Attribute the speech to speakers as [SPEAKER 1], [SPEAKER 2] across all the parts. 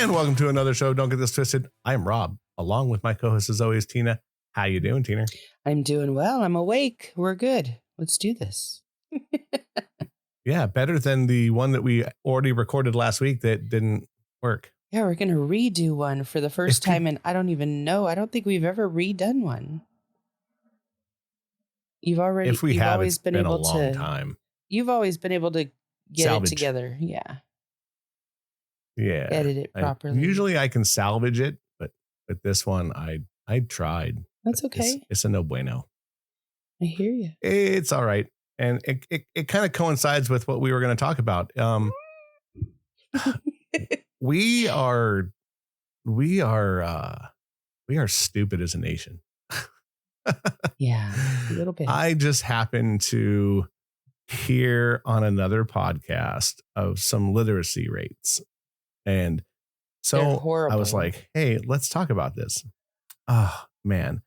[SPEAKER 1] And welcome to another show. Don't get this twisted. I'm Rob, along with my co-host as always, Tina. How you doing, Tina?
[SPEAKER 2] I'm doing well. I'm awake. We're good. Let's do this.
[SPEAKER 1] Yeah, better than the one that we already recorded last week that didn't work.
[SPEAKER 2] Yeah, we're going to redo one for the first time. And I don't even know. I don't think we've ever redone one. You've always been able
[SPEAKER 1] a long time.
[SPEAKER 2] You've always been able to get
[SPEAKER 1] salvage
[SPEAKER 2] it together. Yeah.
[SPEAKER 1] Yeah.
[SPEAKER 2] Edit it properly.
[SPEAKER 1] Usually I can salvage it, but this one I tried.
[SPEAKER 2] That's okay.
[SPEAKER 1] It's a no bueno.
[SPEAKER 2] I hear you.
[SPEAKER 1] It's all right. And it kind of coincides with what we were going to talk about. We are stupid as a nation.
[SPEAKER 2] Yeah, a little bit.
[SPEAKER 1] I just happened to hear on another podcast of some literacy rates. And so I was like, hey, let's talk about this. Oh, man.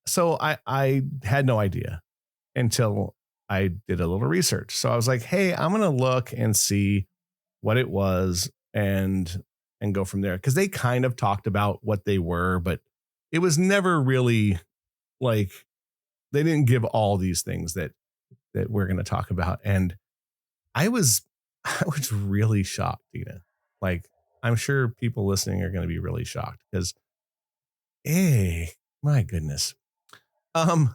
[SPEAKER 1] So I had no idea until I did a little research. So I was like, hey, I'm going to look and see what it was and go from there. Because they kind of talked about what they were, but it was never really like they didn't give all these things that we're going to talk about. And I was really shocked, Tina. Like, I'm sure people listening are going to be really shocked because, hey, my goodness. I'll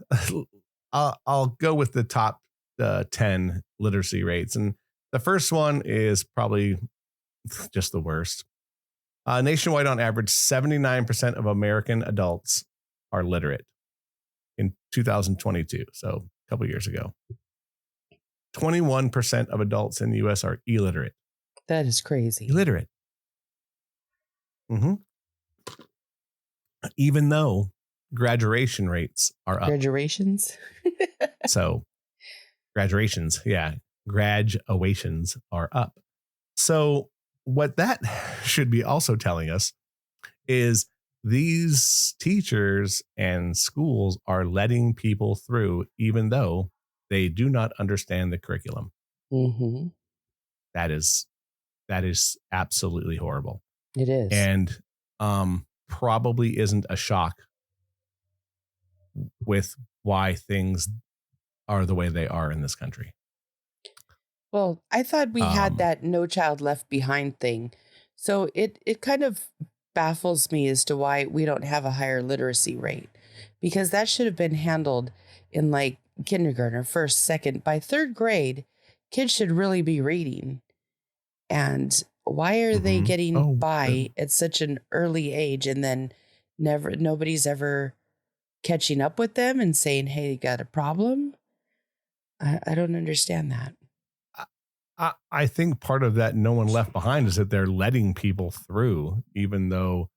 [SPEAKER 1] go with the top 10 literacy rates. And the first one is probably just the worst. Nationwide, on average, 79% of American adults are literate in 2022. So a couple years ago. 21% of adults in the U.S. are illiterate.
[SPEAKER 2] That is crazy.
[SPEAKER 1] Illiterate. Mm-hmm. Even though graduation rates are up.
[SPEAKER 2] Graduations?
[SPEAKER 1] So graduations, yeah. Graduations are up. So what that should be also telling us is these teachers and schools are letting people through even though they do not understand the curriculum.
[SPEAKER 2] Mm-hmm.
[SPEAKER 1] That is absolutely horrible.
[SPEAKER 2] It is.
[SPEAKER 1] And probably isn't a shock with why things are the way they are in this country.
[SPEAKER 2] Well, I thought we had that No Child Left Behind thing. So it kind of baffles me as to why we don't have a higher literacy rate, because that should have been handled in like kindergarten or first, second. By third grade, kids should really be reading. And why are they getting by at such an early age and then nobody's ever catching up with them and saying, hey, you got a problem? I don't understand that.
[SPEAKER 1] I think part of that no one left behind is that they're letting people through even though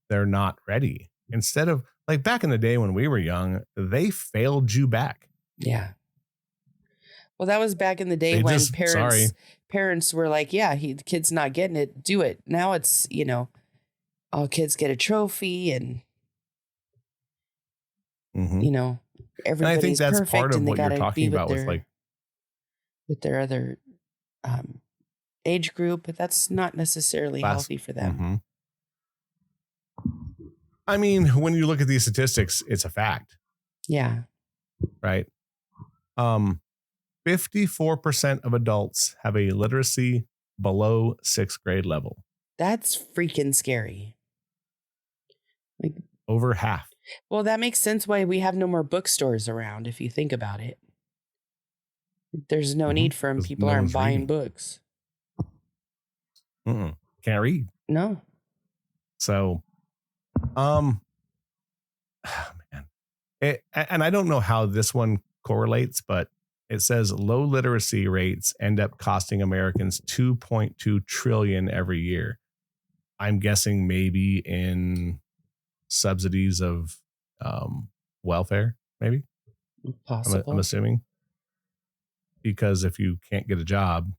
[SPEAKER 1] they're not ready. Instead of like back in the day when we were young, they failed you back.
[SPEAKER 2] Yeah. Well, that was back in the day when parents were like, yeah, the kid's not getting it. Do it. Now it's, all kids get a trophy and, everybody's
[SPEAKER 1] I think that's
[SPEAKER 2] perfect
[SPEAKER 1] part of
[SPEAKER 2] and
[SPEAKER 1] what you're talking about
[SPEAKER 2] with their other age group, but that's not necessarily healthy for them.
[SPEAKER 1] Mm-hmm. I mean, when you look at these statistics, it's a fact.
[SPEAKER 2] Yeah.
[SPEAKER 1] Right. 54% of adults have a literacy below 6th grade level.
[SPEAKER 2] That's freaking scary. Like
[SPEAKER 1] over half.
[SPEAKER 2] Well, that makes sense why we have no more bookstores around, if you think about it. There's no need for them. People aren't buying books.
[SPEAKER 1] Can't read.
[SPEAKER 2] No.
[SPEAKER 1] So, man. And I don't know how this one correlates, but it says low literacy rates end up costing Americans $2.2 trillion every year. I'm guessing maybe in subsidies of welfare, maybe.
[SPEAKER 2] Possible.
[SPEAKER 1] I'm assuming. Because if you can't get a job,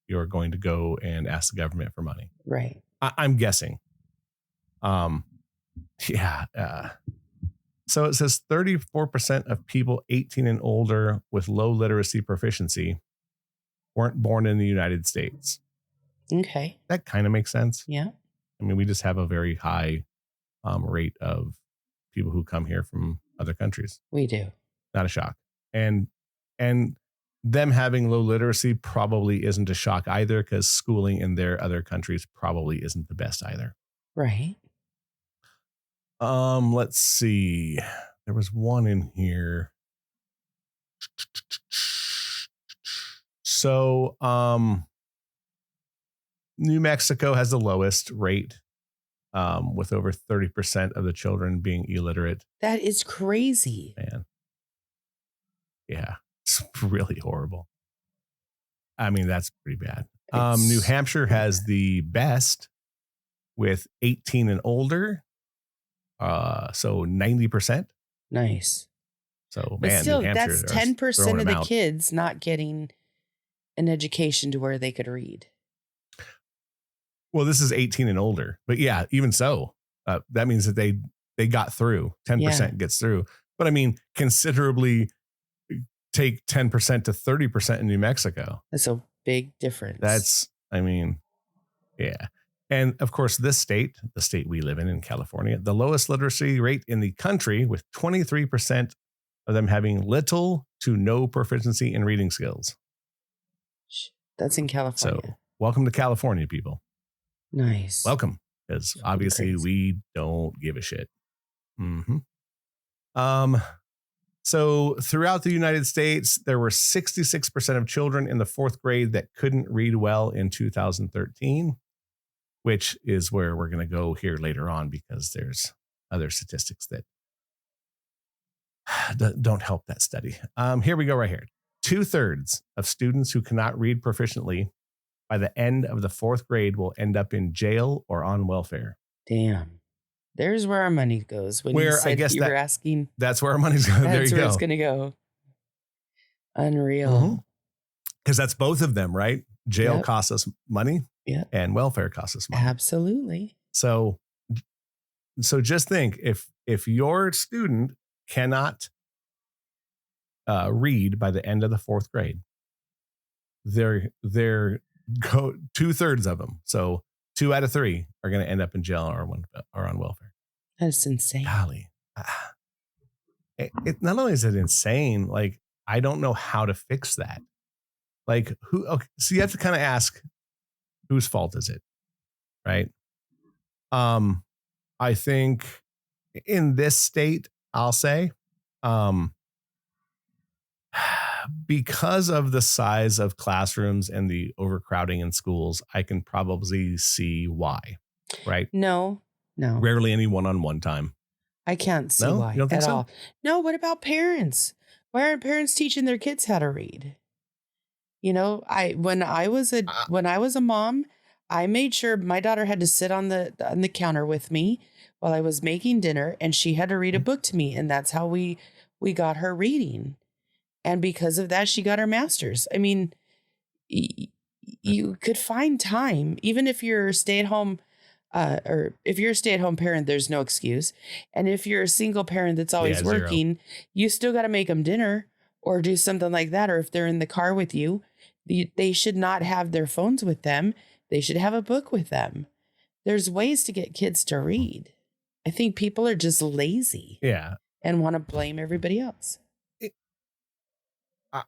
[SPEAKER 1] you're going to go and ask the government for money.
[SPEAKER 2] Right.
[SPEAKER 1] I'm guessing. So it says 34% of people 18 and older with low literacy proficiency weren't born in the United States.
[SPEAKER 2] Okay.
[SPEAKER 1] That kind of makes sense.
[SPEAKER 2] Yeah.
[SPEAKER 1] I mean, we just have a very high rate of people who come here from other countries.
[SPEAKER 2] We do.
[SPEAKER 1] Not a shock. And them having low literacy probably isn't a shock either, because schooling in their other countries probably isn't the best either.
[SPEAKER 2] Right.
[SPEAKER 1] Let's see. There was one in here. So, New Mexico has the lowest rate, with over 30% of the children being illiterate.
[SPEAKER 2] That is crazy.
[SPEAKER 1] Man. Yeah, it's really horrible. I mean, that's pretty bad. New Hampshire has the best with 18 and older. So 90%.
[SPEAKER 2] Nice.
[SPEAKER 1] So,
[SPEAKER 2] but
[SPEAKER 1] man,
[SPEAKER 2] still,
[SPEAKER 1] New Hampshire,
[SPEAKER 2] that's 10% of the
[SPEAKER 1] out.
[SPEAKER 2] kids not getting an education to where they could read.
[SPEAKER 1] Well, this is 18 and older, but yeah, even so, that means that they got through. 10% gets through. But I mean, considerably take 10% to 30% in New Mexico.
[SPEAKER 2] That's a big difference.
[SPEAKER 1] That's, I mean, yeah. And of course, this state, the state we live in California, the lowest literacy rate in the country, with 23% of them having little to no proficiency in reading skills.
[SPEAKER 2] That's in California.
[SPEAKER 1] So welcome to California, people.
[SPEAKER 2] Nice.
[SPEAKER 1] Welcome, because obviously we don't give a shit. Mm-hmm. So throughout the United States, there were 66% of children in the 4th grade that couldn't read well in 2013, which is where we're going to go here later on, because there's other statistics that don't help that study. Here we go right here. 2/3 of students who cannot read proficiently by the end of the 4th grade will end up in jail or on welfare.
[SPEAKER 2] Damn. There's where our money goes. When you said I guess you were asking.
[SPEAKER 1] That's where our money's going. There you go.
[SPEAKER 2] That's where it's going to go. Unreal.
[SPEAKER 1] Because that's both of them, right? Jail costs us money.
[SPEAKER 2] Yeah.
[SPEAKER 1] And welfare costs us money.
[SPEAKER 2] Absolutely.
[SPEAKER 1] So just think, if your student cannot read by the end of the 4th grade, they're 2/3 of them. So 2 out of 3 are going to end up in jail or on welfare.
[SPEAKER 2] That's insane.
[SPEAKER 1] Golly. It not only is it insane, like, I don't know how to fix that. Like, who? Okay, so you have to kind of ask, whose fault is it? Right. I think in this state, I'll say, because of the size of classrooms and the overcrowding in schools, I can probably see why. Right.
[SPEAKER 2] No.
[SPEAKER 1] Rarely any one-on-one time.
[SPEAKER 2] I can't see why. You don't think at all. No. What about parents? Why aren't parents teaching their kids how to read? You know, when I was a mom, I made sure my daughter had to sit on the counter with me while I was making dinner, and she had to read a book to me, and that's how we got her reading. And because of that, she got her master's. I mean, you could find time, even if you're a stay-at-home, or if you're a stay-at-home parent, there's no excuse. And if you're a single parent that's always working, you still got to make them dinner or do something like that. Or if they're in the car with you, they should not have their phones with them. They should have a book with them. There's ways to get kids to read. I think people are just lazy.
[SPEAKER 1] Yeah.
[SPEAKER 2] And want to blame everybody else.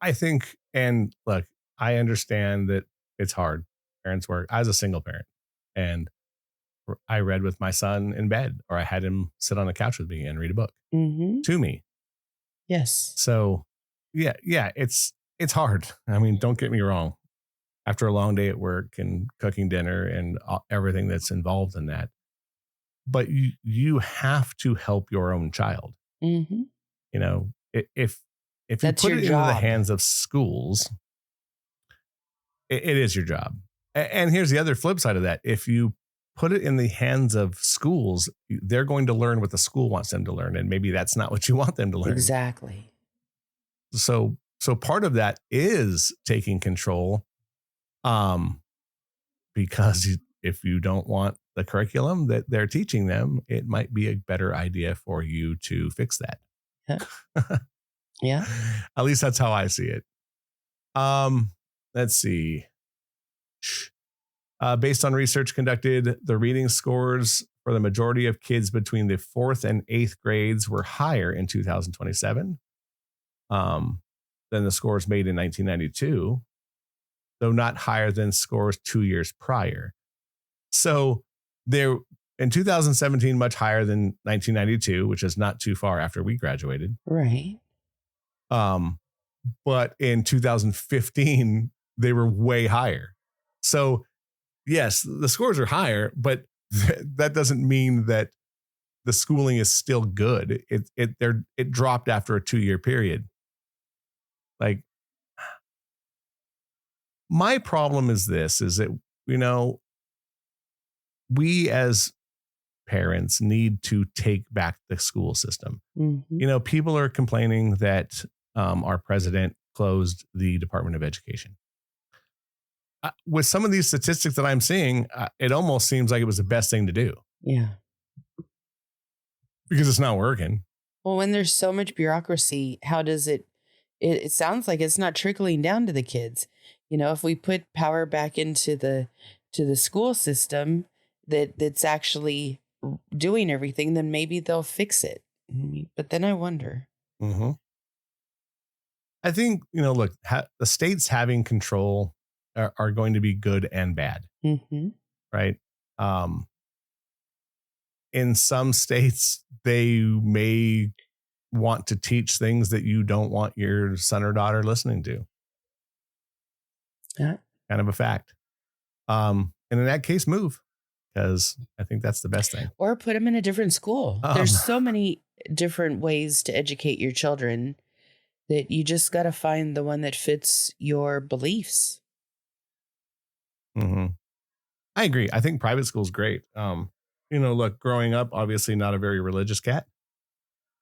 [SPEAKER 1] I think, and look, I understand that it's hard. Parents work. I was a single parent, and I read with my son in bed, or I had him sit on the couch with me and read a book to me.
[SPEAKER 2] Yes.
[SPEAKER 1] So yeah, it's hard. I mean, don't get me wrong. After a long day at work and cooking dinner and everything that's involved in that, but you have to help your own child.
[SPEAKER 2] Mm-hmm.
[SPEAKER 1] You know, if you put it into the hands of schools, it is your job. And here's the other flip side of that. If you put it in the hands of schools, they're going to learn what the school wants them to learn. And maybe that's not what you want them to learn.
[SPEAKER 2] Exactly.
[SPEAKER 1] So part of that is taking control. Because if you don't want the curriculum that they're teaching them, it might be a better idea for you to fix that.
[SPEAKER 2] Yeah. Yeah.
[SPEAKER 1] At least that's how I see it. Let's see. Based on research conducted, the reading scores for the majority of kids between the 4th and 8th grades were higher in 2027 than the scores made in 1992, though not higher than scores 2 years prior. So they're in 2017 much higher than 1992, which is not too far after we graduated.
[SPEAKER 2] Right.
[SPEAKER 1] But in 2015, they were way higher. So yes, the scores are higher, but that doesn't mean that the schooling is still good. It dropped after a 2-year period. Like, my problem is this, is that, we as parents need to take back the school system.
[SPEAKER 2] Mm-hmm.
[SPEAKER 1] People are complaining that our president closed the Department of Education. With some of these statistics that I'm seeing, it almost seems like it was the best thing to do.
[SPEAKER 2] Yeah.
[SPEAKER 1] Because it's not working.
[SPEAKER 2] Well, when there's so much bureaucracy, how does it sounds like it's not trickling down to the kids. If we put power back into the school system that's actually doing everything, then maybe they'll fix it. But then I wonder.
[SPEAKER 1] Mm-hmm. I think, look, the states having control are going to be good and bad.
[SPEAKER 2] Mm-hmm.
[SPEAKER 1] Right. In some states, they may want to teach things that you don't want your son or daughter listening to.
[SPEAKER 2] Yeah.
[SPEAKER 1] Kind of a fact. And in that case, move, because I think that's the best thing.
[SPEAKER 2] Or put them in a different school. There's so many different ways to educate your children that you just got to find the one that fits your beliefs.
[SPEAKER 1] Mm-hmm. I agree. I think private school is great. Look, growing up, obviously not a very religious cat,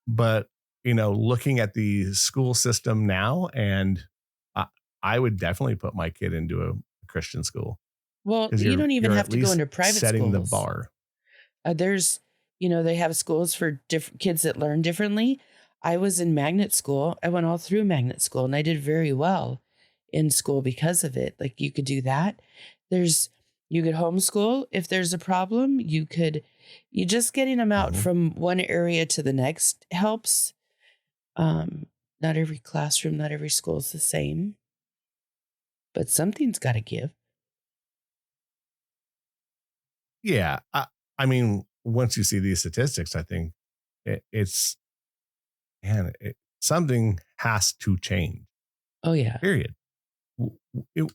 [SPEAKER 1] but, looking at the school system now, and I would definitely put my kid into a Christian school.
[SPEAKER 2] Well, you don't even have to go into private
[SPEAKER 1] setting
[SPEAKER 2] schools.
[SPEAKER 1] The bar.
[SPEAKER 2] There's, they have schools for kids that learn differently. I was in magnet school. I went all through magnet school and I did very well in school because of it. Like, you could do that. You could homeschool if there's a problem. You just getting them out from one area to the next helps. Not every classroom, not every school is the same, but something's got to give.
[SPEAKER 1] Yeah. I mean, once you see these statistics, I think something has to change.
[SPEAKER 2] Oh, yeah.
[SPEAKER 1] Period.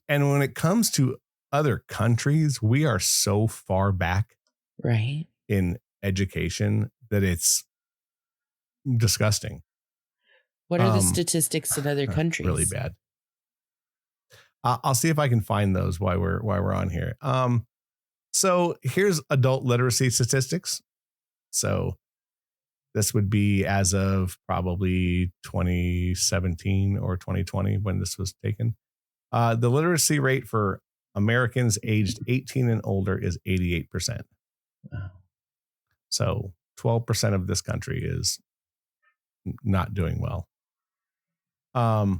[SPEAKER 1] And when it comes to other countries, we are so far back,
[SPEAKER 2] right,
[SPEAKER 1] in education that it's disgusting.
[SPEAKER 2] What are the statistics in other countries?
[SPEAKER 1] Really bad. I'll see if I can find those while we're on here. So here's adult literacy statistics. So this would be as of probably 2017 or 2020 when this was taken. The literacy rate for Americans aged 18 and older is 88%.
[SPEAKER 2] Wow. So
[SPEAKER 1] 12% of this country is not doing well. Let's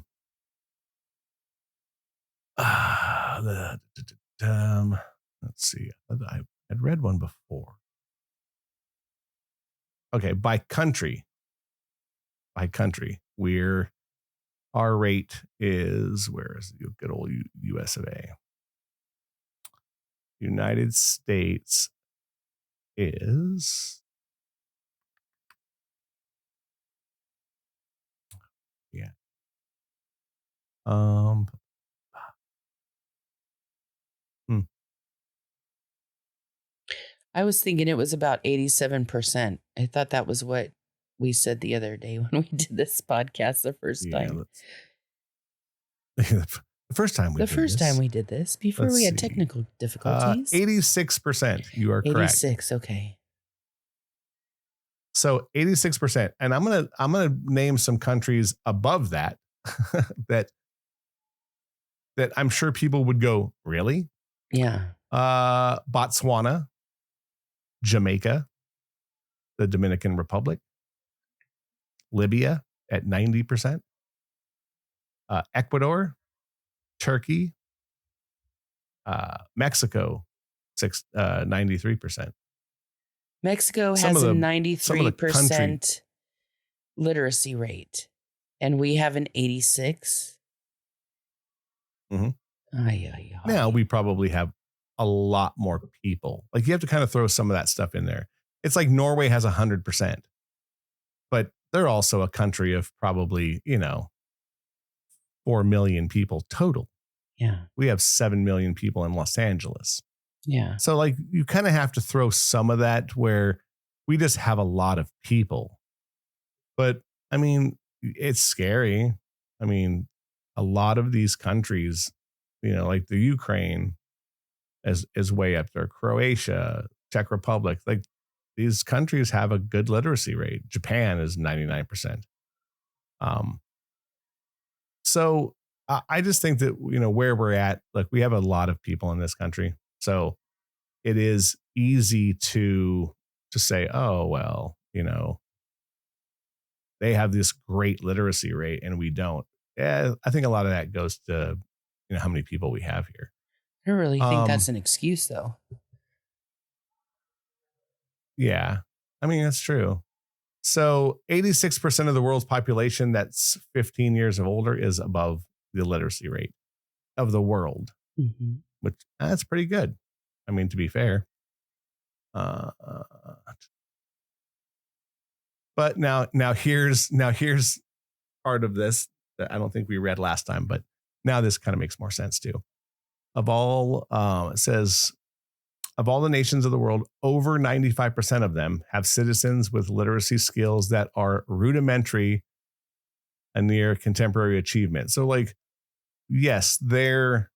[SPEAKER 1] see. I had read one before. Okay, by country, our rate is, where is the good old US of A? United States is, yeah.
[SPEAKER 2] I was thinking it was about 87%. I thought that was what we said the other day when we did this podcast the first time.
[SPEAKER 1] The first time we did this,
[SPEAKER 2] before we had technical difficulties.
[SPEAKER 1] 86%. You are correct.
[SPEAKER 2] 86. Okay.
[SPEAKER 1] So 86%, and I'm gonna name some countries above that that I'm sure people would go, really?
[SPEAKER 2] Yeah.
[SPEAKER 1] Botswana, Jamaica, the Dominican Republic, Libya at 90%, Ecuador, Turkey, Mexico 93%.
[SPEAKER 2] Mexico has a 93% literacy rate, and we have an 86.
[SPEAKER 1] Mm-hmm. Now we probably have a lot more people. Like you have to kind of throw some of that stuff in there. It's like Norway has 100%, but they're also a country of probably, 4 million people total.
[SPEAKER 2] Yeah.
[SPEAKER 1] We have 7 million people in Los Angeles.
[SPEAKER 2] Yeah.
[SPEAKER 1] So like you kind of have to throw some of that where we just have a lot of people. But I mean, it's scary. I mean, a lot of these countries, like the Ukraine is way up there. Croatia, Czech Republic, like these countries have a good literacy rate. Japan is 99%. So I just think that, where we're at, like we have a lot of people in this country. So it is easy to say, oh, well, they have this great literacy rate and we don't. Yeah, I think a lot of that goes to, how many people we have here.
[SPEAKER 2] I don't really think that's an excuse, though.
[SPEAKER 1] Yeah, I mean, that's true. So 86% of the world's population that's 15 years of older is above the literacy rate of the world, which that's pretty good. I mean, to be fair. But now here's part of this that I don't think we read last time, but now this kind of makes more sense too. It says, of all the nations of the world, over 95% of them have citizens with literacy skills that are rudimentary and near contemporary achievement. So like, yes, they're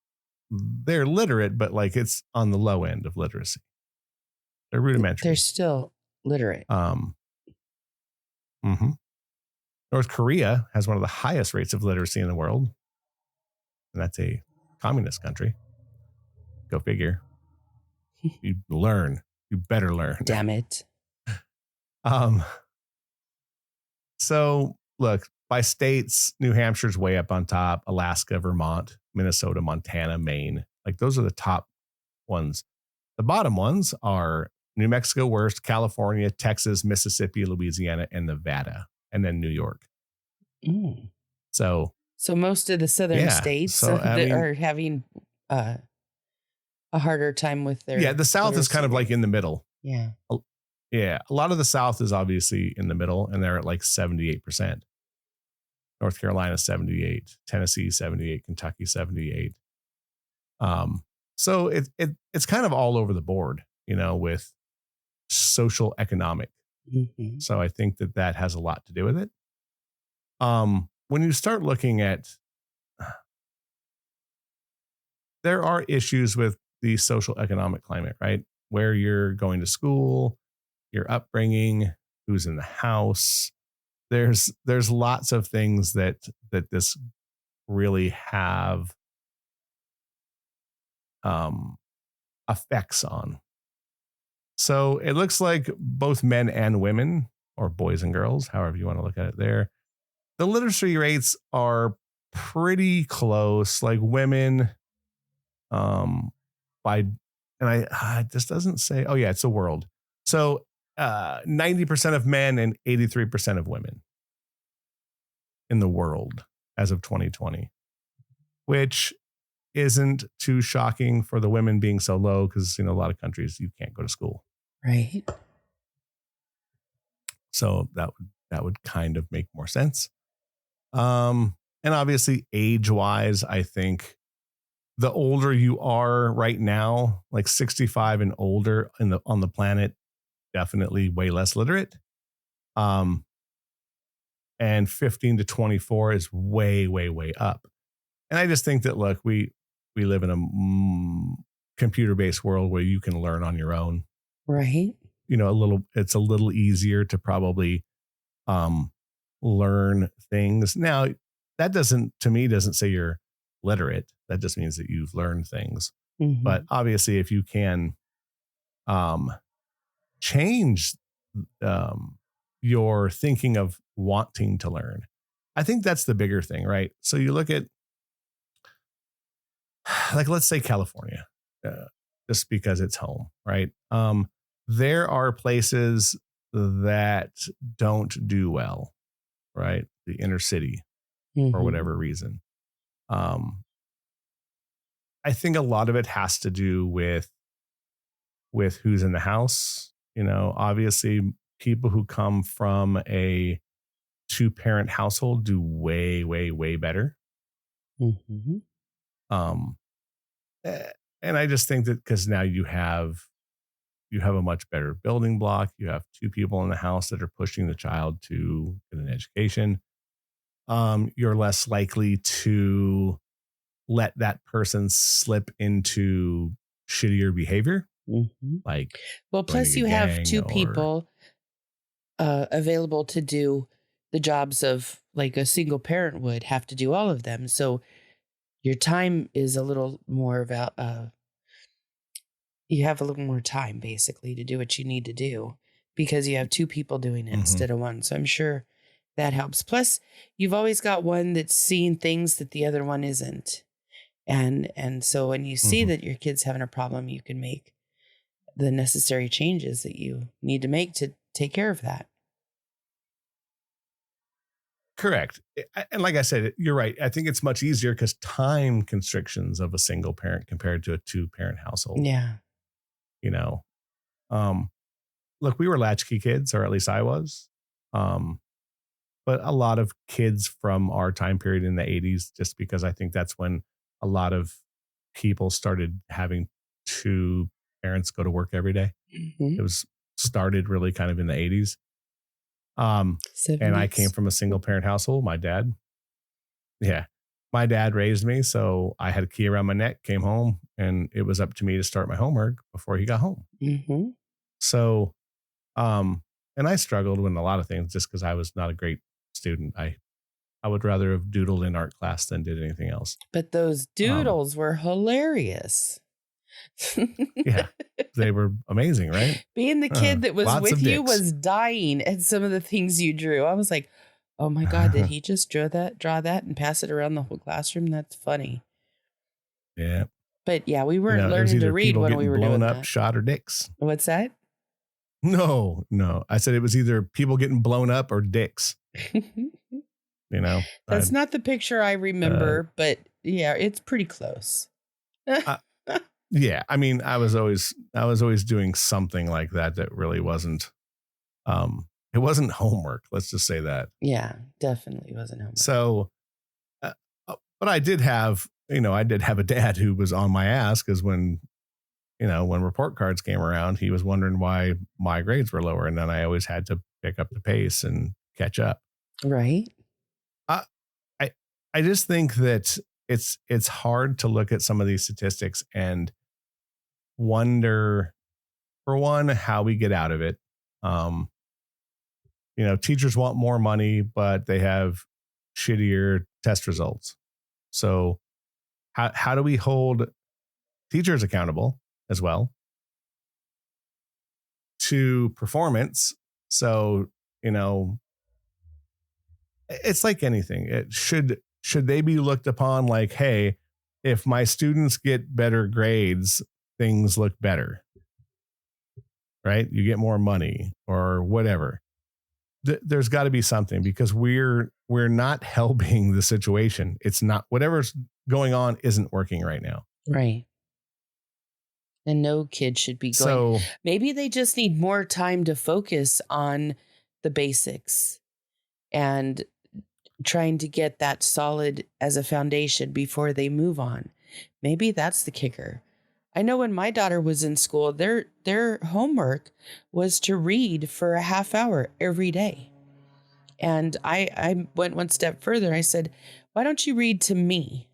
[SPEAKER 1] literate, but like it's on the low end of literacy. They're rudimentary.
[SPEAKER 2] They're still literate.
[SPEAKER 1] North Korea has one of the highest rates of literacy in the world. And that's a communist country. Go figure. You learn. You better learn.
[SPEAKER 2] Damn it.
[SPEAKER 1] So look, by states, New Hampshire's way up on top. Alaska, Vermont, Minnesota, Montana, Maine. Like those are the top ones. The bottom ones are New Mexico worst, California, Texas, Mississippi, Louisiana, and Nevada, and then New York. So
[SPEAKER 2] most of the southern states are having a harder time with their.
[SPEAKER 1] Yeah, the South is kind of like in the middle.
[SPEAKER 2] Yeah.
[SPEAKER 1] Yeah, a lot of the South is obviously in the middle, and they're at like 78%. North Carolina, 78, Tennessee, 78, Kentucky, 78. So it's kind of all over the board, with social economic. So I think that has a lot to do with it. When you start looking at, there are issues with the social economic climate, right? Where you're going to school, your upbringing, who's in the house. There's lots of things that this really have effects on. So it looks like both men and women, or boys and girls, however you want to look at it there, the literacy rates are pretty close. Like women, it just doesn't say, oh yeah, it's the world. So 90% of men and 83% of women in the world as of 2020, which isn't too shocking for the women being so low because, a lot of countries you can't go to school.
[SPEAKER 2] Right.
[SPEAKER 1] So that would kind of make more sense. And obviously age wise, I think the older you are right now, like 65 and older on the planet, definitely way less literate. And 15 to 24 is way, way, way up. And I just think that, look, we live in a computer-based world where you can learn on your own.
[SPEAKER 2] Right.
[SPEAKER 1] It's a little easier to probably learn things. Now, that doesn't say you're literate. That just means that you've learned things. But obviously, if you can change your thinking of wanting to learn, I think that's the bigger thing, right? So you look at, like, let's say California. just because it's home, right? There are places that don't do well, right? The inner city, for whatever reason. I think a lot of it has to do with who's in the house. Obviously people who come from a 2-parent household do way, way, way better. Um, and I just think that because now you have a much better building block. You have 2 people in the house that are pushing the child to get an education. You're less likely to let that person slip into shittier behavior. Like,
[SPEAKER 2] well, plus you have 2 people available to do the jobs of like a single parent would have to do all of them. So your time is a little more about, you have a little more time basically to do what you need to do because you have 2 people doing it instead of 1. So I'm sure that helps. Plus you've always got one that's seeing things that the other one isn't. And so when you see that your kid's having a problem, you can make the necessary changes that you need to make to take care of that.
[SPEAKER 1] Correct. And like I said, you're right. I think it's much easier because time constrictions of a single parent compared to a 2-parent household.
[SPEAKER 2] Yeah.
[SPEAKER 1] Look, we were latchkey kids, or at least I was. But a lot of kids from our time period in the 80s, just because I think that's when a lot of people started having 2 parents go to work every day. It was started really kind of in the 80s. 70s. And I came from a single parent household. My dad raised me. So I had a key around my neck, came home, and it was up to me to start my homework before he got home. So, and I struggled with a lot of things just because I was not a great student. I would rather have doodled in art class than did anything else.
[SPEAKER 2] But those doodles were hilarious.
[SPEAKER 1] Yeah, they were amazing, right?
[SPEAKER 2] Being the kid that was with you was dying at some of the things you drew. I was like, oh my God, did he just draw that and pass it around the whole classroom? That's funny.
[SPEAKER 1] Yeah.
[SPEAKER 2] But yeah, we weren't learning to read when we were doing
[SPEAKER 1] blown up,
[SPEAKER 2] that.
[SPEAKER 1] shot, or dicks.
[SPEAKER 2] What's that?
[SPEAKER 1] No. I said it was either people getting blown up or dicks.
[SPEAKER 2] That's not the picture I remember, but yeah, it's pretty close.
[SPEAKER 1] Yeah, I mean, I was always doing something like that really wasn't. It wasn't homework. Let's just say that.
[SPEAKER 2] Yeah, definitely wasn't homework.
[SPEAKER 1] So, but I did have a dad who was on my ass because when report cards came around, he was wondering why my grades were lower, and then I always had to pick up the pace and catch up.
[SPEAKER 2] Right.
[SPEAKER 1] I just think that it's hard to look at some of these statistics and wonder, for one, how we get out of it. Teachers want more money, but they have shittier test results. So how do we hold teachers accountable as well to performance? So, it's like anything. It should they be looked upon like, hey, if my students get better grades, things look better, right? You get more money or whatever. There's got to be something, because we're not helping the situation. It's not, whatever's going on isn't working right now.
[SPEAKER 2] Right. And no kid should be going. So maybe they just need more time to focus on the basics and trying to get that solid as a foundation before they move on. Maybe that's the kicker. I know when my daughter was in school, their homework was to read for a half hour every day. And I went one step further. I said, why don't you read to me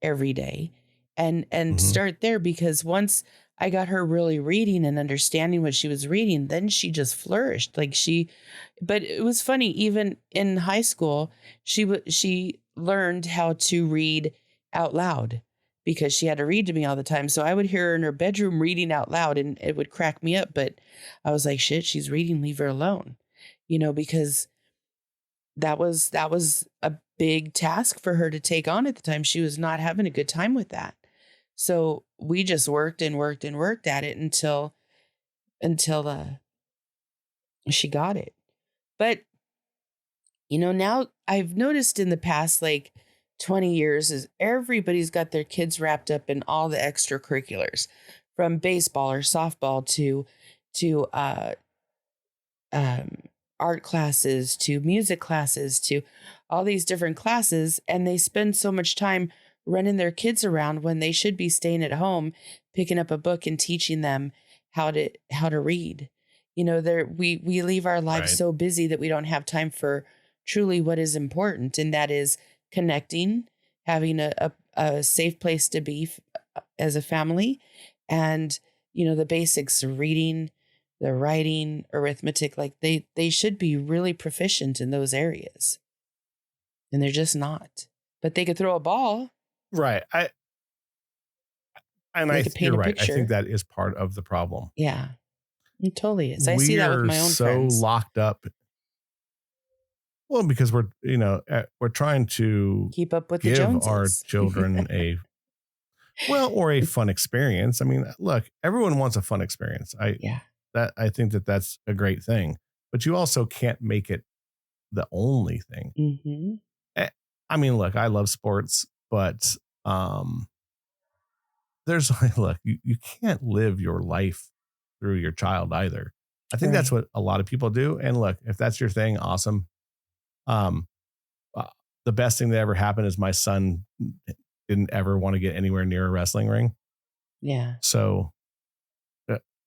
[SPEAKER 2] every day and start there? Because once I got her really reading and understanding what she was reading, then she just flourished. But it was funny, even in high school, she learned how to read out loud because she had to read to me all the time. So I would hear her in her bedroom reading out loud and it would crack me up. But I was like, shit, she's reading, leave her alone, because that was a big task for her to take on at the time. She was not having a good time with that. So we just worked and worked and worked at it until she got it. But, now I've noticed in the past, 20 years is everybody's got their kids wrapped up in all the extracurriculars, from baseball or softball to art classes, to music classes, to all these different classes. And they spend so much time running their kids around when they should be staying at home, picking up a book and teaching them how to read. We leave our lives so busy that we don't have time for truly what is important. And that is connecting, having a safe place to be as a family, and, the basics of reading, the writing, arithmetic. They should be really proficient in those areas. And they're just not. But they could throw a ball.
[SPEAKER 1] Right. You're right. I think that is part of the problem.
[SPEAKER 2] Yeah, it totally is. I see that with my own friends.
[SPEAKER 1] So locked up. Well, because we're trying to
[SPEAKER 2] keep up with the Joneses.
[SPEAKER 1] Our children a fun experience. I mean, look, everyone wants a fun experience. I think that's a great thing, but you also can't make it the only thing.
[SPEAKER 2] Mm-hmm.
[SPEAKER 1] I mean, look, I love sports, but there's you can't live your life through your child either. I think that's what a lot of people do. And look, if that's your thing, awesome. The best thing that ever happened is my son didn't ever want to get anywhere near a wrestling ring.
[SPEAKER 2] Yeah.
[SPEAKER 1] So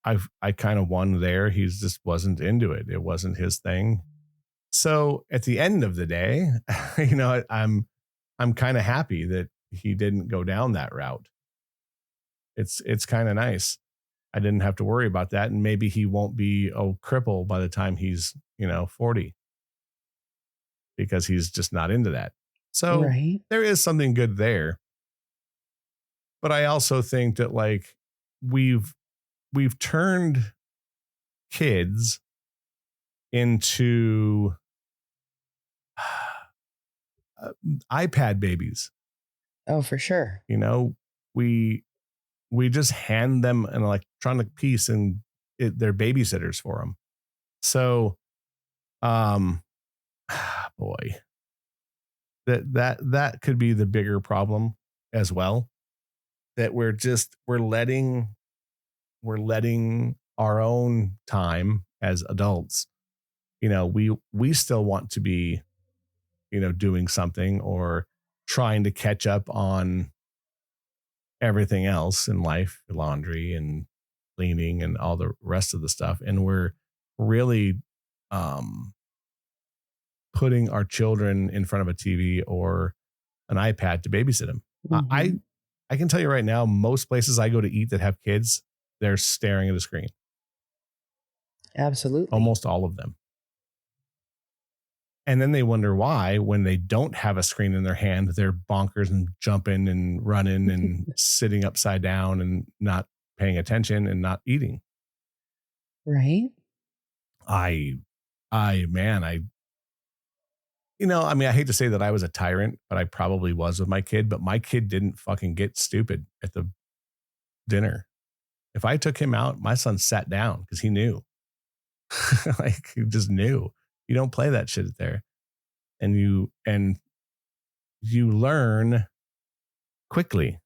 [SPEAKER 1] I kind of won there. He just wasn't into it. It wasn't his thing. So at the end of the day, I'm kind of happy that he didn't go down that route. It's kind of nice. I didn't have to worry about that. And maybe he won't be crippled by the time he's, 40. Because he's just not into that. So there is something good there. But I also think that we've turned kids into iPad babies.
[SPEAKER 2] Oh, for sure.
[SPEAKER 1] We just hand them an electronic piece and they're babysitters for them. So, boy, that could be the bigger problem as well. That we're letting our own time as adults. We still want to be, doing something or trying to catch up on everything else in life, laundry and cleaning and all the rest of the stuff. And we're really putting our children in front of a TV or an iPad to babysit them. Mm-hmm. I can tell you right now, most places I go to eat that have kids, they're staring at a screen.
[SPEAKER 2] Absolutely.
[SPEAKER 1] Almost all of them. And then they wonder why, when they don't have a screen in their hand, they're bonkers and jumping and running and sitting upside down and not paying attention and not eating.
[SPEAKER 2] Right.
[SPEAKER 1] I hate to say that I was a tyrant, but I probably was with my kid, but my kid didn't fucking get stupid at the dinner. If I took him out, my son sat down because he knew. He just knew. You don't play that shit there. And you learn quickly.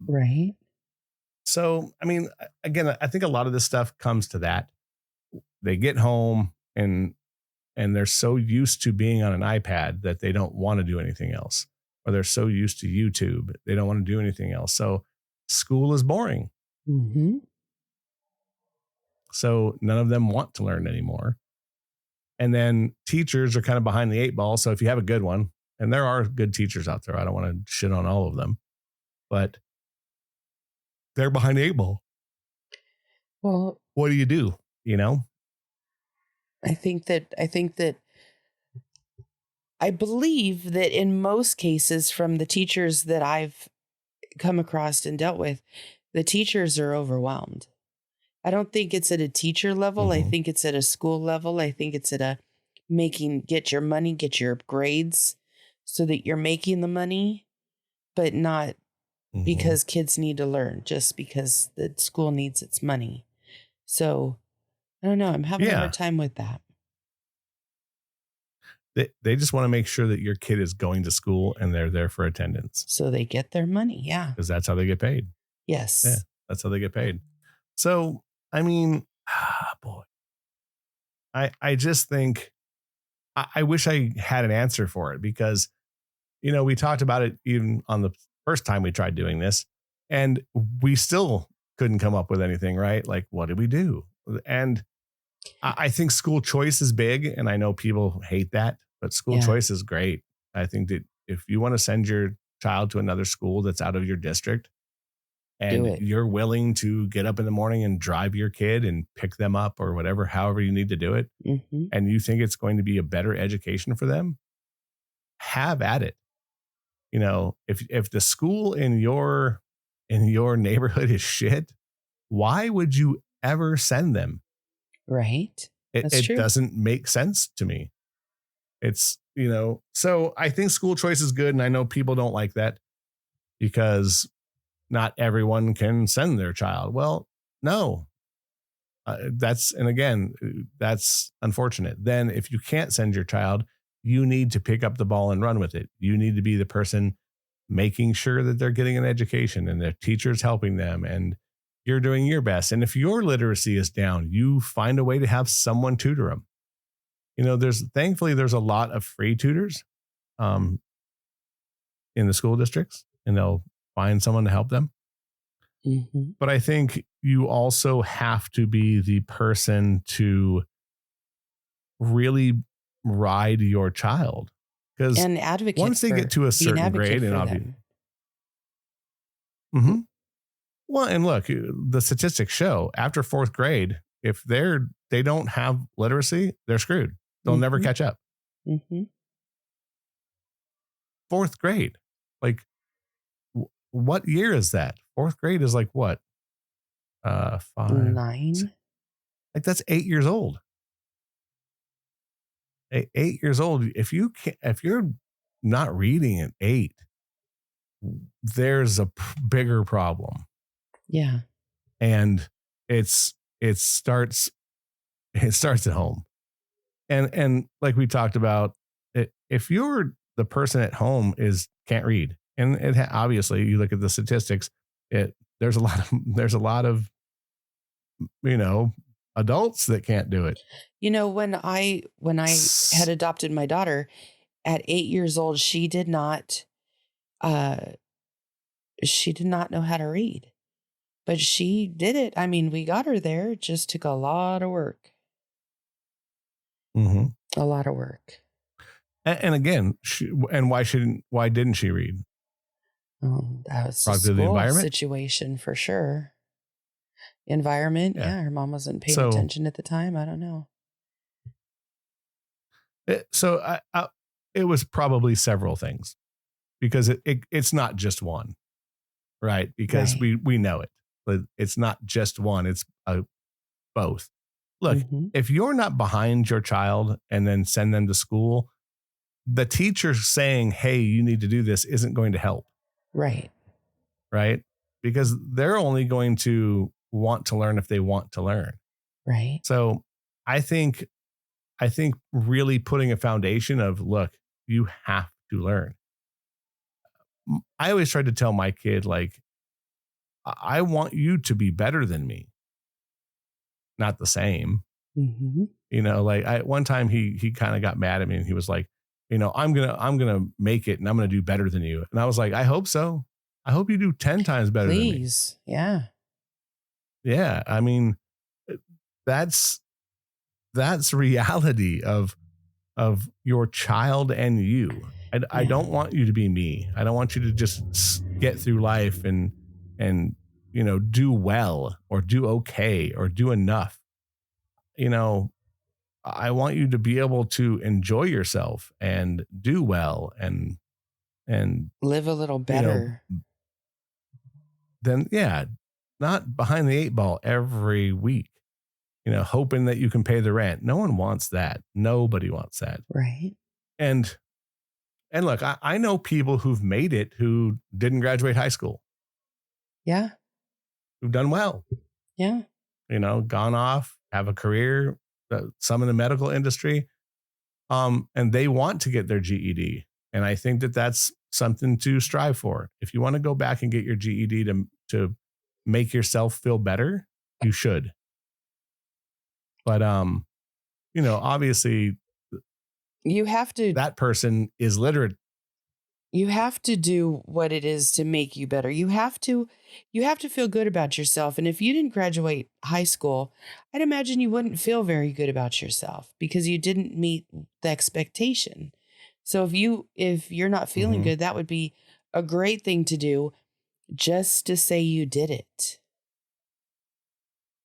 [SPEAKER 2] Right.
[SPEAKER 1] So, again, I think a lot of this stuff comes to that. They get home and they're so used to being on an iPad that they don't want to do anything else. Or they're so used to YouTube, they don't want to do anything else. So school is boring.
[SPEAKER 2] Mm-hmm.
[SPEAKER 1] So none of them want to learn anymore. And then teachers are kind of behind the eight ball. So if you have a good one, and there are good teachers out there, I don't want to shit on all of them, but they're behind the eight ball.
[SPEAKER 2] Well,
[SPEAKER 1] what do you do?
[SPEAKER 2] I believe that in most cases, from the teachers that I've come across and dealt with, the teachers are overwhelmed. I don't think it's at a teacher level. Mm-hmm. I think it's at a school level. I think it's at get your money, get your grades so that you're making the money, but not because kids need to learn just because the school needs its money. So I don't know. I'm having a hard time with that.
[SPEAKER 1] They just want to make sure that your kid is going to school and they're there for attendance.
[SPEAKER 2] So they get their money. Yeah.
[SPEAKER 1] Because that's how they get paid.
[SPEAKER 2] Yes.
[SPEAKER 1] Yeah, that's how they get paid. So, I mean, boy, I just think I wish I had an answer for it because, we talked about it even on the first time we tried doing this and we still couldn't come up with anything, right? Like, what did we do? And I think school choice is big. And I know people hate that, but school choice is great. I think that if you want to send your child to another school that's out of your district and you're willing to get up in the morning and drive your kid and pick them up or whatever, however you need to do it, and you think it's going to be a better education for them, have at it. If the school in your neighborhood is shit, why would you ever send them?
[SPEAKER 2] Right.
[SPEAKER 1] It doesn't make sense to me. It's, so I think school choice is good. And I know people don't like that because not everyone can send their child. Well, no, that's unfortunate. Then if you can't send your child, you need to pick up the ball and run with it. You need to be the person making sure that they're getting an education and their teachers helping them and you're doing your best. And if your literacy is down, you find a way to have someone tutor them. Thankfully there's a lot of free tutors in the school districts and they'll find someone to help them. But I think you also have to be the person to really ride your child because once they get to a certain grade and obviously. Well, and look, the statistics show after fourth grade, if they don't have literacy, they're screwed. They'll never catch up. Fourth grade, like what year is that? Fourth grade is like what? 5,
[SPEAKER 2] 9.
[SPEAKER 1] Like that's 8 years old. 8 years old. If you're not reading at 8, there's a bigger problem.
[SPEAKER 2] Yeah.
[SPEAKER 1] And it starts at home. And like we talked about, if you're the person at home can't read, and obviously you look at the statistics, there's a lot of adults that can't do it.
[SPEAKER 2] When I had adopted my daughter at 8 years old, she did not know how to read. But she did it. I mean, we got her there. It just took a lot of work. A lot of work.
[SPEAKER 1] And again, why didn't she read?
[SPEAKER 2] That was a school situation for sure. Environment. Yeah. Her mom wasn't paying attention at the time. I don't know.
[SPEAKER 1] So it was probably several things because it's not just one, right? Because we know it. But it's not just one, it's both. Look, if you're not behind your child and then send them to school, the teacher saying, hey, you need to do this isn't going to help.
[SPEAKER 2] Right.
[SPEAKER 1] Because they're only going to want to learn if they want to learn.
[SPEAKER 2] Right.
[SPEAKER 1] So I think really putting a foundation of, look, you have to learn. I always tried to tell my kid, like, I want you to be better than me, not the same. Like one time he kind of got mad at me and he was like, I'm gonna make it and I'm gonna do better than you. And I was like, I hope so. I hope you do 10 times better than me.
[SPEAKER 2] Please. Yeah.
[SPEAKER 1] Yeah. I mean, that's reality of your child and you. I don't want you to be me. I don't want you to just get through life and do well or do okay or do enough. I want you to be able to enjoy yourself and do well and
[SPEAKER 2] live a little better.
[SPEAKER 1] Then not behind the 8 ball every week, hoping that you can pay the rent. No one wants that. Nobody wants that.
[SPEAKER 2] Right.
[SPEAKER 1] And look, I know people who've made it who didn't graduate high school.
[SPEAKER 2] Yeah.
[SPEAKER 1] Who've done well.
[SPEAKER 2] Yeah.
[SPEAKER 1] Gone off, have a career, some in the medical industry, and they want to get their GED. And I think that that's something to strive for. If you want to go back and get your GED to make yourself feel better, you should. But, obviously
[SPEAKER 2] you have to,
[SPEAKER 1] that person is literate.
[SPEAKER 2] You have to do what it is to make you better. You have to feel good about yourself. And if you didn't graduate high school, I'd imagine you wouldn't feel very good about yourself because you didn't meet the expectation. So if you're not feeling good, that would be a great thing to do, just to say you did it.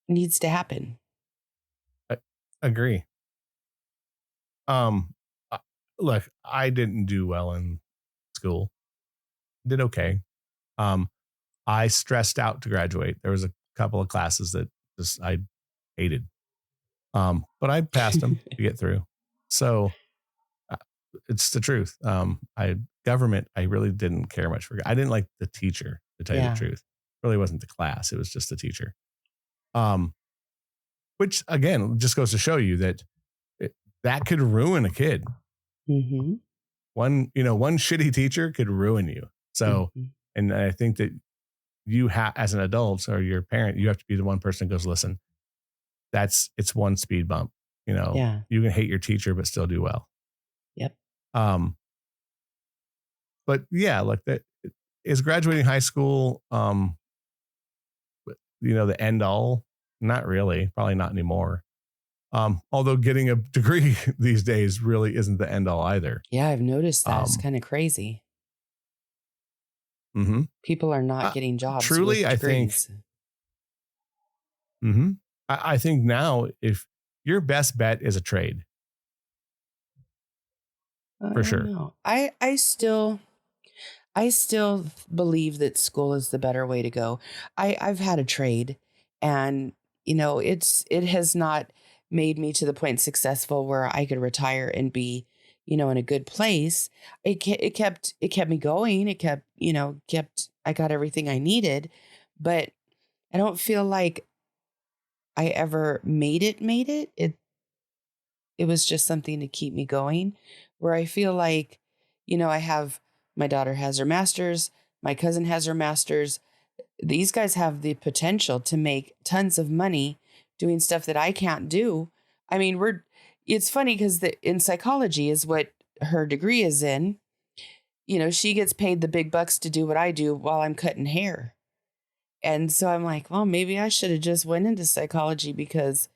[SPEAKER 2] It needs to happen.
[SPEAKER 1] I agree. Look, I didn't do well in school. Did okay. I stressed out to graduate. There was a couple of classes that I hated. But I passed them to get through. So it's the truth. Government, I really didn't care much for. I didn't like the teacher, to tell you the truth. It really wasn't the class. It was just the teacher. Which again, just goes to show you that that could ruin a kid.
[SPEAKER 2] Mm-hmm.
[SPEAKER 1] One shitty teacher could ruin you. So, and I think that you have, as an adult or your parent, you have to be the one person that goes, listen, it's one speed bump. You can hate your teacher, but still do well.
[SPEAKER 2] Yep.
[SPEAKER 1] But yeah, like that is graduating high school, the end all. Not really, probably not anymore. Although getting a degree these days really isn't the end all either.
[SPEAKER 2] Yeah, I've noticed that. It's kind of crazy.
[SPEAKER 1] Mm-hmm.
[SPEAKER 2] People are not getting jobs.
[SPEAKER 1] Truly,
[SPEAKER 2] with degrees.
[SPEAKER 1] I think now, if your best bet is a trade, for sure.
[SPEAKER 2] Know. I still believe that school is the better way to go. I've had a trade, and it has not made me to the point successful where I could retire and be, in a good place. It kept me going. It kept I got everything I needed, but I don't feel like I ever made it. It was just something to keep me going, where I feel like, my daughter has her master's, my cousin has her master's. These guys have the potential to make tons of money doing stuff that I can't do. I mean, it's funny because in psychology is what her degree is in. She gets paid the big bucks to do what I do while I'm cutting hair. And so I'm like, well, maybe I should have just went into psychology because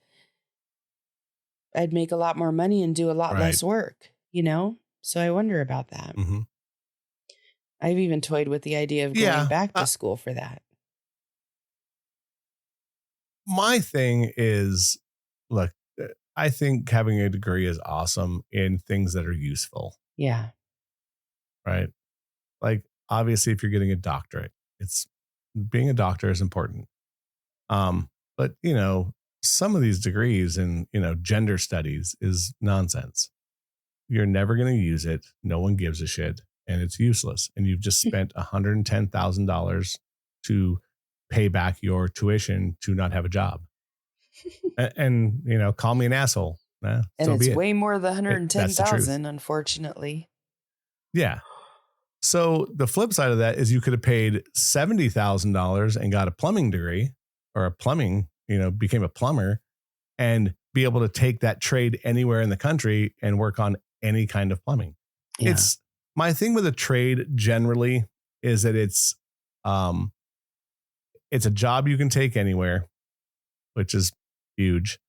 [SPEAKER 2] I'd make a lot more money and do a lot less work, So I wonder about that.
[SPEAKER 1] Mm-hmm.
[SPEAKER 2] I've even toyed with the idea of going back to school for that.
[SPEAKER 1] My thing is, look, I think having a degree is awesome in things that are useful.
[SPEAKER 2] Yeah.
[SPEAKER 1] Right. Like, obviously, if you're getting a doctorate, being a doctor is important. But, some of these degrees in, gender studies is nonsense. You're never going to use it. No one gives a shit. And it's useless. And you've just spent $110,000 to pay back your tuition to not have a job. and call me an asshole.
[SPEAKER 2] And so it's way more than 110,000, unfortunately.
[SPEAKER 1] Yeah. So the flip side of that is you could have paid $70,000 and got a plumbing degree, or became a plumber, and be able to take that trade anywhere in the country and work on any kind of plumbing. Yeah. My thing with a trade generally is that it's a job you can take anywhere, which is huge.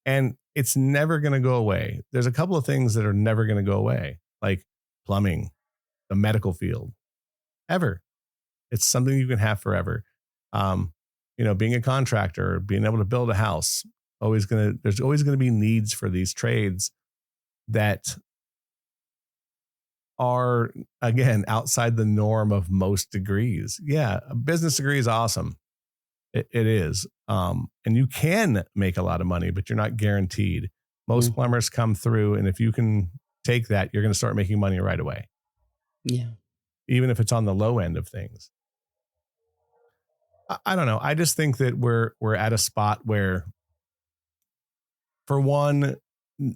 [SPEAKER 1] And it's never going to go away. There's a couple of things that are never going to go away, like plumbing, the medical field, ever. It's something you can have forever. Being a contractor, being able to build a house, there's always going to be needs for these trades that are, again, outside the norm of most degrees. Yeah, a business degree is awesome. It is. And you can make a lot of money, but you're not guaranteed. Most plumbers come through, and if you can take that, you're going to start making money right away.
[SPEAKER 2] Yeah.
[SPEAKER 1] Even if it's on the low end of things. I don't know. I just think that we're at a spot where, for one,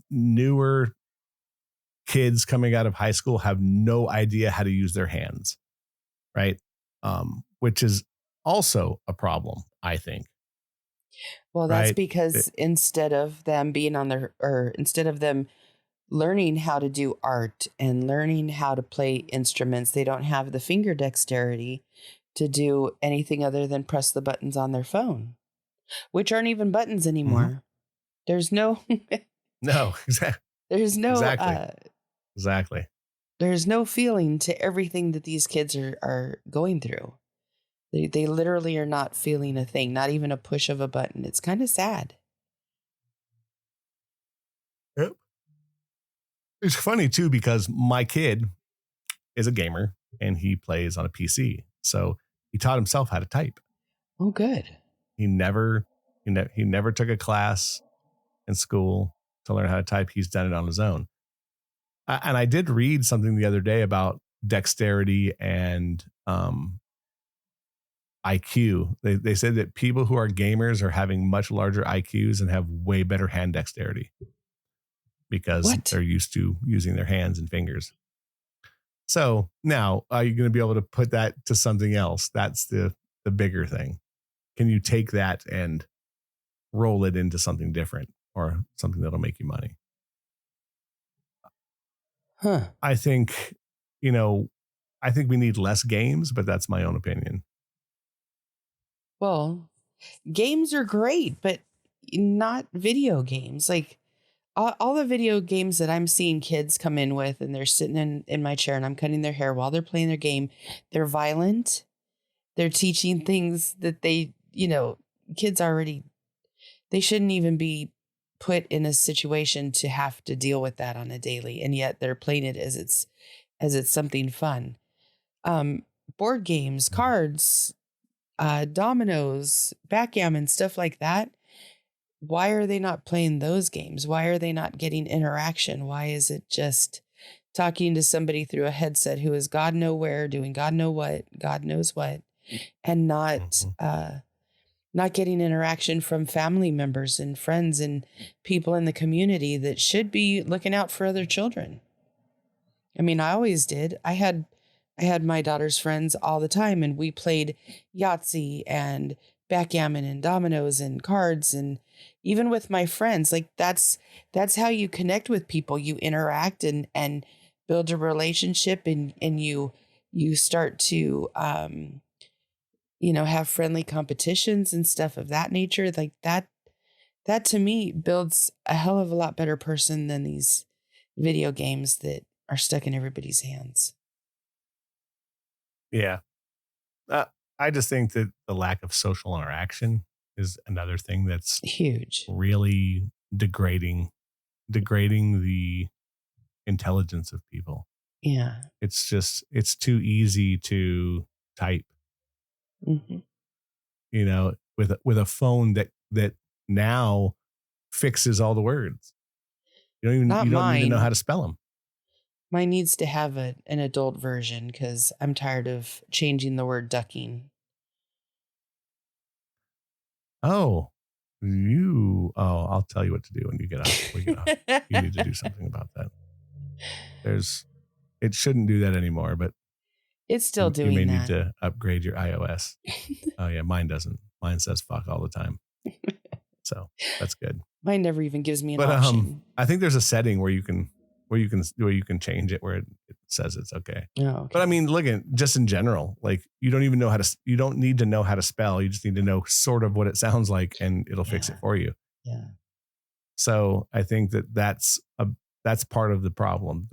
[SPEAKER 1] newer kids coming out of high school have no idea how to use their hands, right? Which is also a problem, I think.
[SPEAKER 2] Well, that's because instead of them learning how to do art and learning how to play instruments, they don't have the finger dexterity to do anything other than press the buttons on their phone, which aren't even buttons anymore. Mm-hmm. There's no
[SPEAKER 1] no, exactly.
[SPEAKER 2] There's no
[SPEAKER 1] exactly.
[SPEAKER 2] There's no feeling to everything that these kids are going through. They literally are not feeling a thing, not even a push of a button. It's kind of sad.
[SPEAKER 1] Yep. It's funny too, because my kid is a gamer and he plays on a PC. So he taught himself how to type.
[SPEAKER 2] Oh, good.
[SPEAKER 1] He never took a class in school to learn how to type. He's done it on his own. And I did read something the other day about dexterity and IQ. They said that people who are gamers are having much larger IQs and have way better hand dexterity because they're used to using their hands and fingers. So now, are you going to be able to put that to something else? That's the bigger thing. Can you take that and roll it into something different or something that'll make you money? I think, I think we need less games, but that's my own opinion.
[SPEAKER 2] Well, games are great, but not video games. Like all the video games that I'm seeing kids come in with, and they're sitting in my chair and I'm cutting their hair while they're playing their game. They're violent. They're teaching things that kids already, they shouldn't even be put in a situation to have to deal with that on a daily. And yet they're playing it as it's something fun. Board games, cards, dominoes, backgammon, stuff like that. Why are they not playing those games? Why are they not getting interaction? Why is it just talking to somebody through a headset who is God know where, doing God knows what, and not getting interaction from family members and friends and people in the community that should be looking out for other children? I mean, I always did. I had my daughter's friends all the time, and we played Yahtzee and backgammon and dominoes and cards. And even with my friends, like that's how you connect with people. You interact and build a relationship, and you start to, have friendly competitions and stuff of that nature. Like that to me builds a hell of a lot better person than these video games that are stuck in everybody's hands.
[SPEAKER 1] Yeah. I just think that the lack of social interaction is another thing that's
[SPEAKER 2] huge,
[SPEAKER 1] really degrading the intelligence of people.
[SPEAKER 2] Yeah.
[SPEAKER 1] It's too easy to type, with a phone that now fixes all the words. You don't need to know how to spell them.
[SPEAKER 2] Mine needs to have an adult version because I'm tired of changing the word ducking.
[SPEAKER 1] I'll tell you what to do when you get up. You need to do something about that. It shouldn't do that anymore, but
[SPEAKER 2] it's still doing that.
[SPEAKER 1] You may need to upgrade your iOS. Oh yeah, mine doesn't. Mine says fuck all the time. So that's good.
[SPEAKER 2] Mine never even gives me an option.
[SPEAKER 1] I think there's a setting where you can change it where it says it's okay.
[SPEAKER 2] Oh, okay.
[SPEAKER 1] But I mean, look at just in general, like you don't need to know how to spell. You just need to know sort of what it sounds like and it'll fix it for you.
[SPEAKER 2] Yeah.
[SPEAKER 1] So I think that's part of the problem.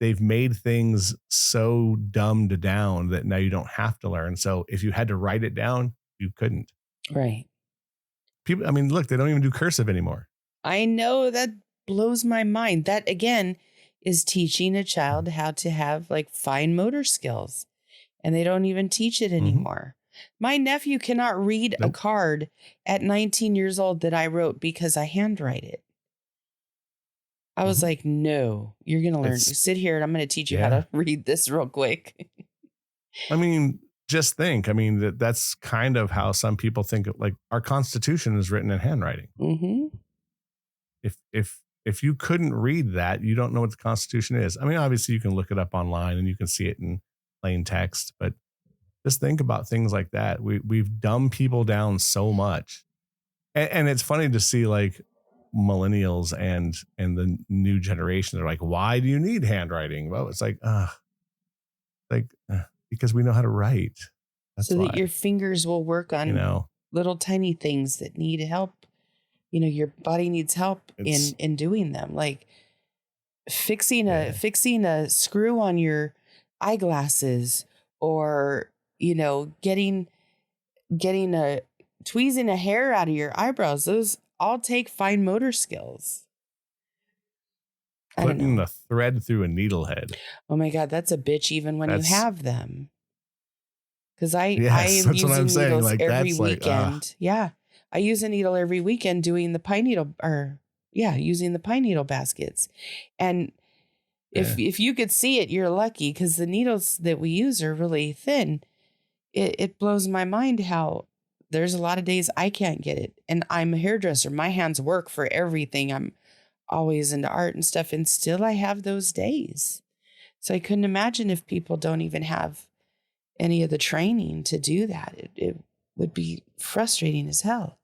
[SPEAKER 1] They've made things so dumbed down that now you don't have to learn. So if you had to write it down, you couldn't.
[SPEAKER 2] Right.
[SPEAKER 1] People, I mean, look, they don't even do cursive anymore.
[SPEAKER 2] I know, that blows my mind. That again is teaching a child how to have like fine motor skills, and they don't even teach it anymore. My nephew cannot read a card at 19 years old that I wrote because I handwrite it. I was like, no, you're going to learn. Sit here and I'm going to teach you how to read this real quick.
[SPEAKER 1] I mean, just think, I mean, that's kind of how some people think of, like, our Constitution is written in handwriting.
[SPEAKER 2] Mm-hmm.
[SPEAKER 1] If you couldn't read that, you don't know what the Constitution is. I mean, obviously you can look it up online and you can see it in plain text, but just think about things like that. We've dumbed people down so much. And it's funny to see, like, millennials and the new generation, they're like, why do you need handwriting? Well, it's like, because we know how to write. That's
[SPEAKER 2] so
[SPEAKER 1] why.
[SPEAKER 2] that your fingers will work on little tiny things that need help. Your body needs help in doing them, like fixing a screw on your eyeglasses, or tweezing a hair out of your eyebrows. Those all take fine motor skills.
[SPEAKER 1] Putting a thread through a needle head.
[SPEAKER 2] Oh my God, that's a bitch even when you have them. Because I am using needles every weekend. Yeah. I use a needle every weekend doing the pine needle using the pine needle baskets. And if you could see it, you're lucky, because the needles that we use are really thin. It blows my mind how there's a lot of days I can't get it. And I'm a hairdresser. My hands work for everything. I'm always into art and stuff. And still I have those days. So I couldn't imagine if people don't even have any of the training to do that. It would be frustrating as hell.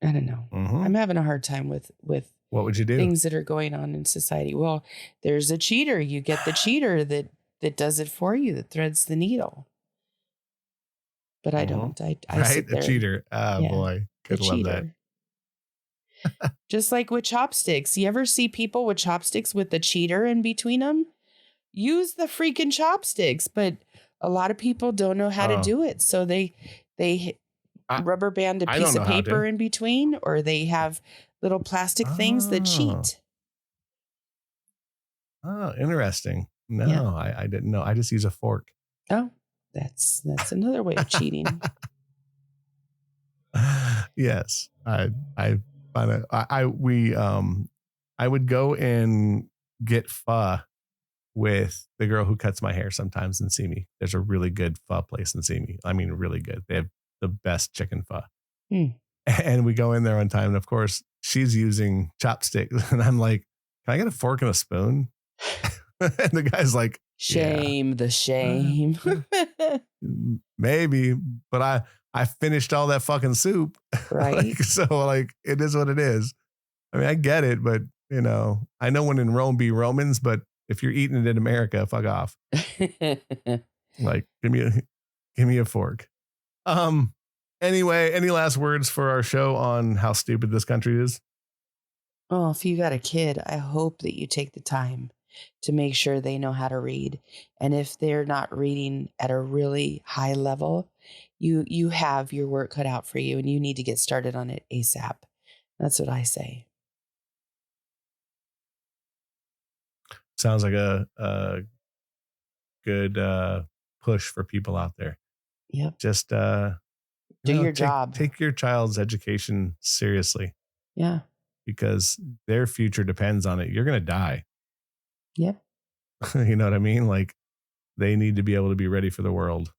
[SPEAKER 2] I don't know. Mm-hmm. I'm having a hard time with what would you do? Things that are going on in society. Well, there's a cheater. You get the cheater that does it for you, that threads the needle. But I don't. I sit there.
[SPEAKER 1] A cheater. Oh, boy. Could love that.
[SPEAKER 2] Just like with chopsticks. You ever see people with chopsticks with the cheater in between them? Use the freaking chopsticks. But a lot of people don't know how to do it. So they rubber band a piece of paper in between, or they have little plastic things that cheat.
[SPEAKER 1] Oh, interesting. No, I didn't know. I just use a fork.
[SPEAKER 2] Oh, that's another way of cheating.
[SPEAKER 1] Yes. I would go and get pho with the girl who cuts my hair sometimes in Simi. There's a really good pho place in Simi. I mean, really good. They have the best chicken pho. And we go in there one time, and of course she's using chopsticks, and I'm like, can I get a fork and a spoon? And the guy's like,
[SPEAKER 2] the shame.
[SPEAKER 1] Maybe, but I finished all that fucking soup.
[SPEAKER 2] Right.
[SPEAKER 1] So it is what it is. I mean, I get it, but I know when in Rome be Romans, but if you're eating it in America, fuck off. Like, give me a fork. Anyway, any last words for our show on how stupid this country is?
[SPEAKER 2] Oh, if you got a kid, I hope that you take the time to make sure they know how to read. And if they're not reading at a really high level, you have your work cut out for you, and you need to get started on it ASAP. That's what I say.
[SPEAKER 1] Sounds like a good push for people out there.
[SPEAKER 2] Yep.
[SPEAKER 1] Just
[SPEAKER 2] do your job.
[SPEAKER 1] Take your child's education seriously.
[SPEAKER 2] Yeah.
[SPEAKER 1] Because their future depends on it. You're going to die.
[SPEAKER 2] Yep.
[SPEAKER 1] You know what I mean? Like, they need to be able to be ready for the world.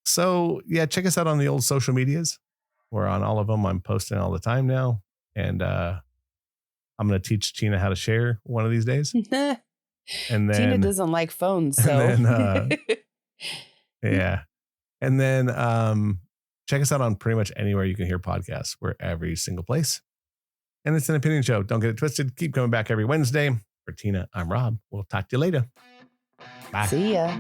[SPEAKER 1] So yeah, check us out on the old social medias. We're on all of them. I'm posting all the time now. And I'm going to teach Tina how to share one of these days. And then
[SPEAKER 2] Tina doesn't like phones, so
[SPEAKER 1] yeah. And then check us out on pretty much anywhere you can hear podcasts. We're every single place. And it's an opinion show. Don't get it twisted. Keep coming back every Wednesday. For Tina, I'm Rob. We'll talk to you later. Bye.
[SPEAKER 2] See ya.